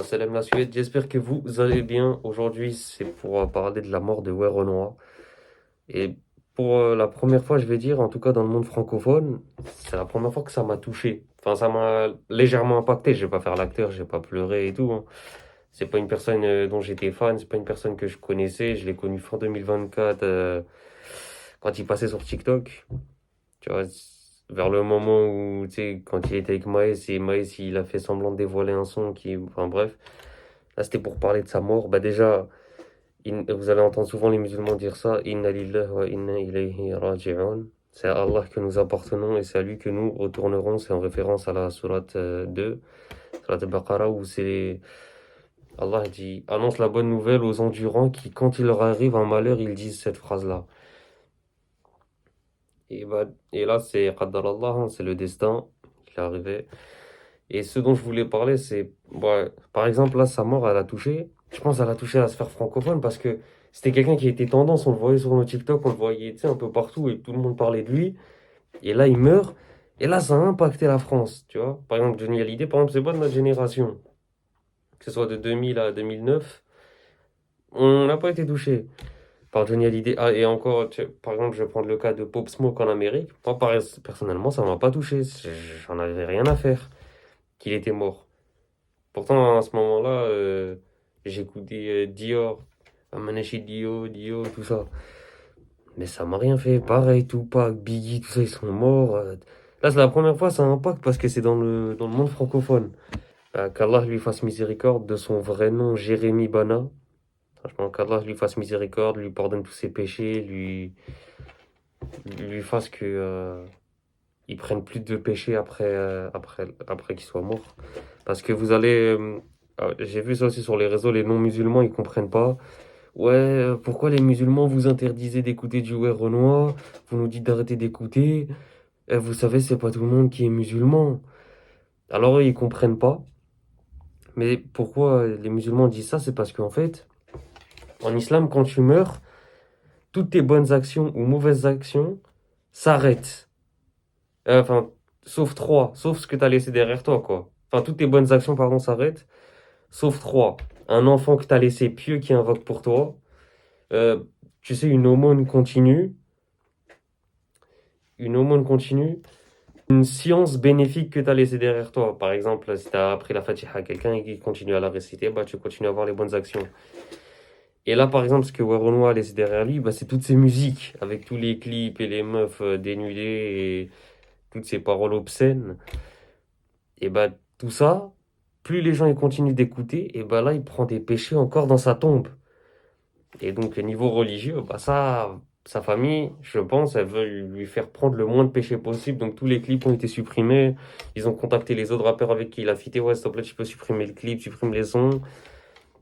Salam la Suède, j'espère que vous allez bien. Aujourd'hui, c'est pour parler de la mort de Werenoi. Et pour la première fois, je vais dire, en tout cas dans le monde francophone, c'est la première fois que ça m'a touché. Enfin, ça m'a légèrement impacté. Je vais pas faire l'acteur, je vais pas pleurer et tout, hein. C'est pas une personne dont j'étais fan, c'est pas une personne que je connaissais. Je l'ai connu fin 2024 quand il passait sur TikTok. Tu vois, vers le moment où, tu sais, quand il était avec Maës et Maës, il a fait semblant de dévoiler un son qui, enfin bref. Là, c'était pour parler de sa mort. Bah déjà, vous allez entendre souvent les musulmans dire ça. Inna lillahi wa inna ilayhi raji'un. C'est à Allah que nous appartenons et c'est à lui que nous retournerons. C'est en référence à la sourate 2, sourate Baqarah, où c'est Allah dit annonce la bonne nouvelle aux endurants qui, quand il leur arrive un malheur, ils disent cette phrase-là. Et là, c'est Qaddar Allah, hein, c'est le destin qui est arrivé. Et ce dont je voulais parler, c'est, ouais, par exemple, là, sa mort, elle a touché, je pense, elle a touché la sphère francophone parce que c'était quelqu'un qui était tendance, on le voyait sur nos TikTok, on le voyait, tu sais, un peu partout et tout le monde parlait de lui. Et là, il meurt. Et là, ça a impacté la France, tu vois. Par exemple, Johnny Hallyday, par exemple, c'est pas de notre génération, que ce soit de 2000 à 2009, on n'a pas été touché par Johnny Hallyday. Ah, et encore, par exemple, je vais prendre le cas de Pop Smoke en Amérique. Moi, personnellement, ça m'a pas touché. J'en avais rien à faire qu'il était mort. Pourtant, à ce moment-là, j'écoutais Dior, Amaneshi Dio, Dio, tout ça. Mais ça m'a rien fait. Pareil, Tupac, Biggie, tout ça, ils sont morts. Là, c'est la première fois, ça impacte parce que c'est dans le monde francophone. Qu'Allah lui fasse miséricorde de son vrai nom, Jérémy Bana. Franchement, qu'Allah lui fasse miséricorde, lui pardonne tous ses péchés, lui fasse que, il prenne plus de péchés après qu'il soit mort. Parce que vous allez. J'ai vu ça aussi sur les réseaux, les non-musulmans, ils comprennent pas. Ouais, pourquoi les musulmans vous interdisez d'écouter du ouais Renoir? Vous nous dites d'arrêter d'écouter. Vous savez, c'est pas tout le monde qui est musulman. Alors eux, ils comprennent pas. Mais pourquoi les musulmans disent ça? C'est parce qu'en fait, en islam, quand tu meurs, toutes tes bonnes actions ou mauvaises actions s'arrêtent. Enfin, sauf trois, sauf ce que tu as laissé derrière toi, quoi. Enfin, toutes tes bonnes actions, pardon, s'arrêtent. Sauf trois. Un enfant que tu as laissé pieux qui invoque pour toi. Euh, tu sais, une aumône continue. Une aumône continue. Une science bénéfique que tu as laissée derrière toi. Par exemple, si tu as appris la Fatiha à quelqu'un et qu'il continue à la réciter, bah, tu continues à avoir les bonnes actions. Et là, par exemple, ce que Werenoi a laissé derrière lui, bah, c'est toutes ces musiques, avec tous les clips et les meufs dénudées et toutes ces paroles obscènes. Et bah, tout ça, plus les gens ils continuent d'écouter, et bah là, il prend des péchés encore dans sa tombe. Et donc, niveau religieux, bah ça, sa famille, je pense, elle veut lui faire prendre le moins de péchés possible. Donc, tous les clips ont été supprimés. Ils ont contacté les autres rappeurs avec qui il a fité. Ouais, s'il te plaît, tu peux supprimer le clip, supprime les sons.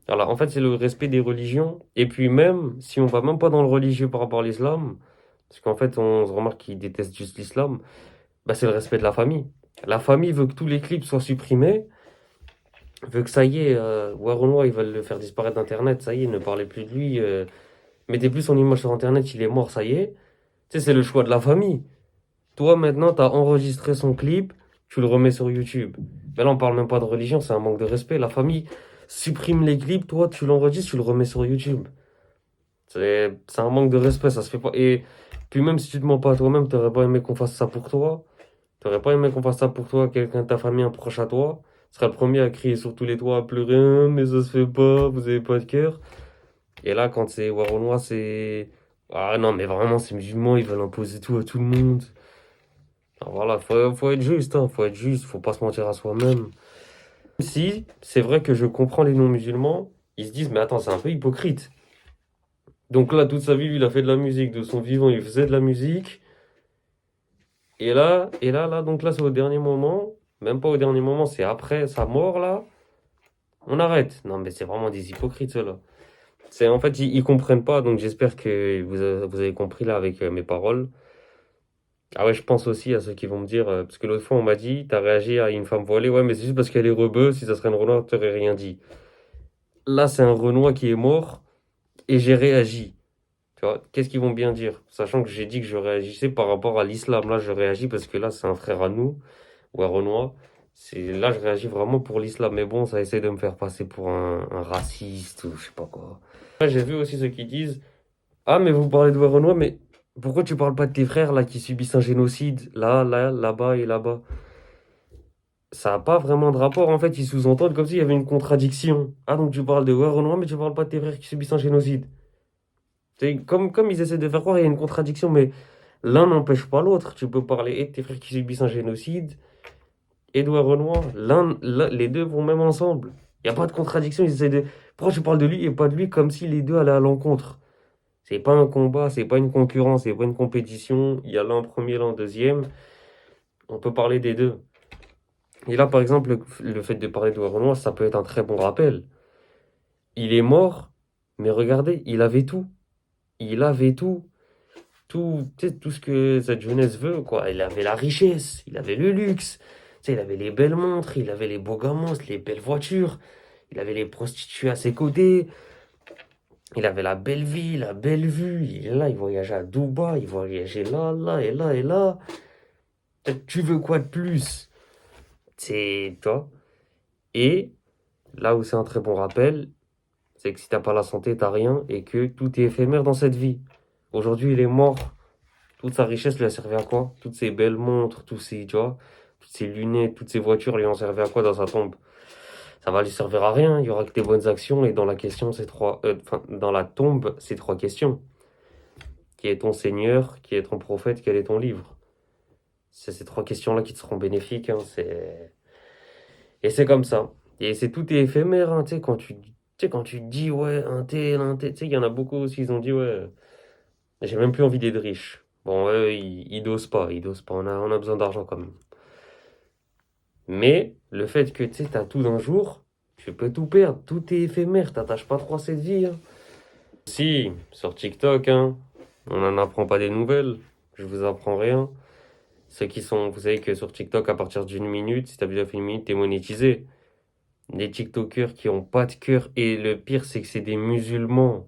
Voilà, en fait, c'est le respect des religions. Et puis, même si on va même pas dans le religieux par rapport à l'islam, parce qu'en fait, on se remarque qu'ils détestent juste l'islam, bah, c'est le respect de la famille. La famille veut que tous les clips soient supprimés. Vu que ça y est, Werenoi, ils veulent le faire disparaître d'Internet, ça y est, ne parlez plus de lui. Mettez plus son image sur Internet, il est mort, ça y est. Tu sais, c'est le choix de la famille. Toi, maintenant, tu as enregistré son clip, tu le remets sur YouTube. Mais là, on parle même pas de religion, c'est un manque de respect. La famille supprime les clips, toi, tu l'enregistres, tu le remets sur YouTube. C'est un manque de respect, ça se fait pas. Et puis même si tu te mens pas à toi-même, t'aurais pas aimé qu'on fasse ça pour toi. T'aurais pas aimé qu'on fasse ça pour toi, quelqu'un de ta famille, un proche à toi. Serait le premier à crier sur tous les toits, à pleurer, hein, mais ça se fait pas, vous avez pas de cœur. Et là, quand c'est Werenoi, c'est. Ah non, mais vraiment, ces musulmans, ils veulent imposer tout à tout le monde. Alors voilà, faut être juste, hein, faut être juste, faut pas se mentir à soi-même. Si, c'est vrai que je comprends les non-musulmans, ils se disent, mais attends, c'est un peu hypocrite. Donc là, toute sa vie, lui, il a fait de la musique, de son vivant, il faisait de la musique. Et là, donc là, c'est au dernier moment, même pas au dernier moment, c'est après sa mort, là, on arrête. Non, mais c'est vraiment des hypocrites, ceux-là. C'est, en fait, ils comprennent pas, donc j'espère que vous avez compris, là, avec mes paroles. Ah ouais, je pense aussi à ceux qui vont me dire, parce que l'autre fois, on m'a dit, t'as réagi à une femme voilée, ouais, mais c'est juste parce qu'elle est rebeu, si ça serait une Renoir, t'aurais rien dit. Là, c'est un Renoir qui est mort, et j'ai réagi. Tu vois, qu'est-ce qu'ils vont bien dire? Sachant que j'ai dit que je réagissais par rapport à l'islam. Là, je réagis parce que là, c'est un frère à nous, ou un Renoir. Là, je réagis vraiment pour l'islam. Mais bon, ça essaie de me faire passer pour un raciste ou je sais pas quoi. Ouais, j'ai vu aussi ceux qui disent, ah, mais vous parlez de Werenoi, mais pourquoi tu parles pas de tes frères là qui subissent un génocide? Là-bas et là-bas. Ça n'a pas vraiment de rapport. En fait, ils sous-entendent comme s'il y avait une contradiction. Ah, donc tu parles de Werenoi, mais tu parles pas de tes frères qui subissent un génocide. C'est comme ils essaient de faire croire, il y a une contradiction, mais l'un n'empêche pas l'autre. Tu peux parler et de tes frères qui subissent un génocide, Édouard Renoir, les deux vont même ensemble. Il n'y a pas de contradiction. Ils essaient de. Pourquoi tu parles de lui et pas de lui comme si les deux allaient à l'encontre? C'est pas un combat, c'est pas une concurrence, c'est pas une compétition. Il y a l'un premier, l'un deuxième. On peut parler des deux. Et là, par exemple, le fait de parler d'Édouard Renoir, ça peut être un très bon rappel. Il est mort, mais regardez, il avait tout. Il avait tout. Tout, tu sais, tout ce que cette jeunesse veut, quoi. Il avait la richesse, il avait le luxe, tu sais, il avait les belles montres, il avait les beaux gamins, les belles voitures, il avait les prostituées à ses côtés, il avait la belle vie, la belle vue. Il est là, il voyageait à Dubaï, il voyageait là, là et là et là. Tu veux quoi de plus? C'est toi. Et là où c'est un très bon rappel, c'est que si t'as pas la santé, t'as rien et que tout est éphémère dans cette vie. Aujourd'hui, il est mort. Toute sa richesse lui a servi à quoi? Toutes ses belles montres, tous ses, tu vois, toutes ses lunettes, toutes ses voitures lui ont servi à quoi dans sa tombe? Ça va lui servir à rien. Il y aura que des bonnes actions. Et dans la question, enfin, dans la tombe, c'est trois questions. Qui est ton Seigneur? Qui est ton prophète? Quel est ton livre? C'est ces trois questions-là qui te seront bénéfiques, hein, et c'est comme ça. Et c'est tout est éphémère, hein, quand tu te dis, ouais, un tel, tu sais, il y en a beaucoup aussi, ils ont dit, ouais, j'ai même plus envie d'être riche. Bon, ils dosent pas, on a besoin d'argent quand même. Mais le fait que, tu sais, t'as tout d'un jour, tu peux tout perdre, tout est éphémère, t'attaches pas trop à cette vie, hein. Si, sur TikTok, hein, on n'en apprend pas des nouvelles, je vous apprends rien. Ceux qui sont, vous savez que sur TikTok, à partir d'une minute, si ta vidéo fait une minute, t'es monétisé. Des TikTokers qui ont pas de cœur, et le pire, c'est que c'est des musulmans.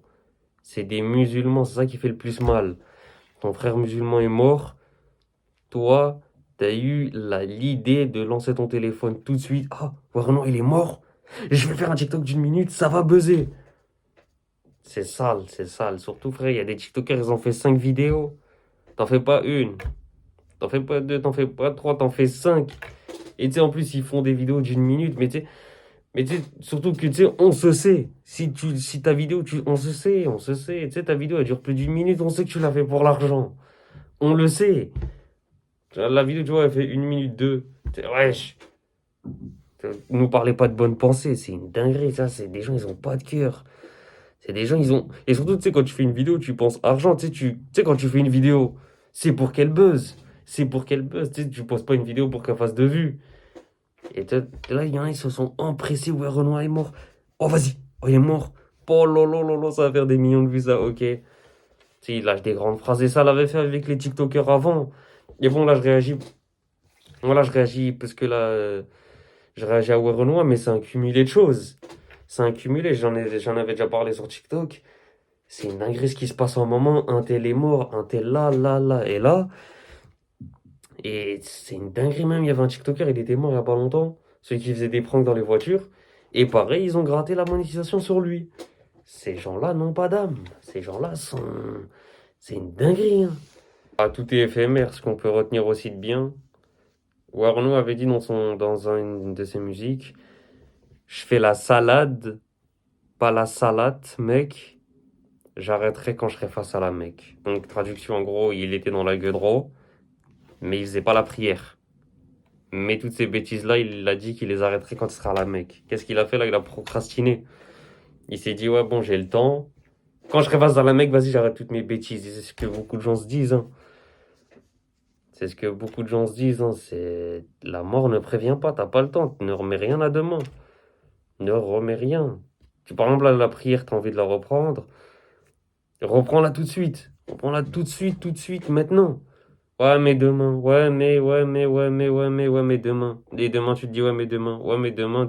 C'est des musulmans, c'est ça qui fait le plus mal. Ton frère musulman est mort, toi, t'as eu l'idée de lancer ton téléphone tout de suite. Ah, Warno, il est mort. Je vais faire un TikTok d'une minute, ça va buzzer. C'est sale, c'est sale. Surtout, frère, il y a des TikTokers, ils ont fait 5 vidéos. T'en fais pas une, t'en fais pas deux, t'en fais pas trois, t'en fais 5. Et tu sais, en plus, ils font des vidéos d'une minute, mais tu sais, surtout que tu sais, on se sait. Si ta vidéo, on se sait, on se sait. Tu sais, ta vidéo, elle dure plus d'une minute, on sait que tu l'as fait pour l'argent. On le sait. La vidéo, tu vois, elle fait une minute deux. Wesh, nous parlez pas de bonne pensée, c'est une dinguerie, ça. C'est des gens, ils ont pas de cœur. C'est des gens, ils ont. Et surtout, tu sais, quand tu fais une vidéo, tu penses argent. Tu sais, quand tu fais une vidéo, c'est pour qu'elle buzz. C'est pour qu'elle buzz. Tu poses pas une vidéo pour qu'elle fasse de vues. Et là, il y en a, ils se sont empressés. Ouais, Renoir est mort. Oh, vas-y. Oh, il est mort. Oh, lolo, ça va faire des millions de vues, ça, ok. Tu sais, il lâche des grandes phrases. Et ça l'avait fait avec les TikTokers avant. Et bon, là, je réagis. Voilà, je réagis parce que là, je réagis à Renoir, mais c'est un cumulé de choses. C'est un cumulé. J'en avais déjà parlé sur TikTok. C'est une dinguerie ce qui se passe en moment. Un tel est mort, un tel là, et là. Et c'est une dinguerie même. Il y avait un TikToker, il était mort il n'y a pas longtemps. Celui qui faisait des pranks dans les voitures. Et pareil, ils ont gratté la monétisation sur lui. Ces gens-là n'ont pas d'âme. Ces gens-là sont. C'est une dinguerie, hein. Ah, tout est éphémère. Ce qu'on peut retenir aussi de bien. Warno avait dit dans une de ses musiques, je fais la salade, pas la salade, mec. J'arrêterai quand je serai face à la Mecque. Donc, traduction en gros, il était dans la gueudreau, mais il faisait pas la prière. Mais toutes ces bêtises-là, il a dit qu'il les arrêterait quand il sera à la Mecque. Qu'est-ce qu'il a fait là? Il a procrastiné. Il s'est dit, ouais, bon, j'ai le temps. Quand je serai face à la Mecque, vas-y, j'arrête toutes mes bêtises. Et c'est ce que beaucoup de gens se disent, hein. C'est ce que beaucoup de gens se disent, hein. C'est la mort ne prévient pas, t'as pas le temps. Ne remets rien à demain. Ne remets rien. Par exemple, la prière, t'as envie de la reprendre. Reprends-la tout de suite. Reprends-la tout de suite, maintenant. Ouais, mais demain. Ouais, mais demain. Et demain, tu te dis, ouais, mais demain. Ouais, mais demain.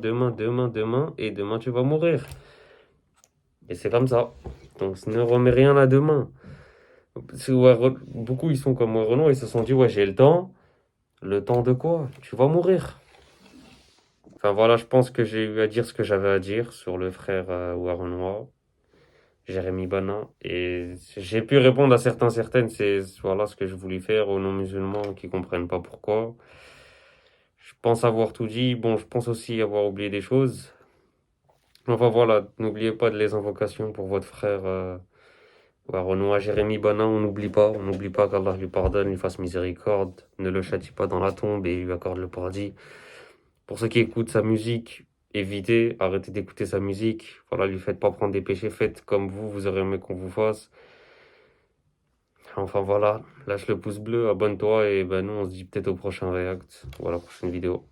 Et demain, tu vas mourir. Et c'est comme ça. Donc, ne remets rien à demain. Beaucoup, ils sont comme moi, Renaud, ils se sont dit, ouais, j'ai le temps. Le temps de quoi? Tu vas mourir. Enfin voilà, je pense que j'ai eu à dire ce que j'avais à dire sur le frère Warrenois, Jérémy Bana. Et j'ai pu répondre à certaines, c'est voilà ce que je voulais faire aux non-musulmans qui comprennent pas pourquoi. Je pense avoir tout dit. Bon, je pense aussi avoir oublié des choses. Enfin voilà, n'oubliez pas de les invocations pour votre frère Warrenois, Jérémy Bana, on n'oublie pas qu'Allah lui pardonne, lui fasse miséricorde, ne le châtie pas dans la tombe et lui accorde le paradis. Pour ceux qui écoutent sa musique, évitez, arrêtez d'écouter sa musique. Voilà, lui faites pas prendre des péchés, faites comme vous aurez aimé qu'on vous fasse. Enfin voilà, lâche le pouce bleu, abonne-toi et ben nous on se dit peut-être au prochain react ou à la prochaine vidéo.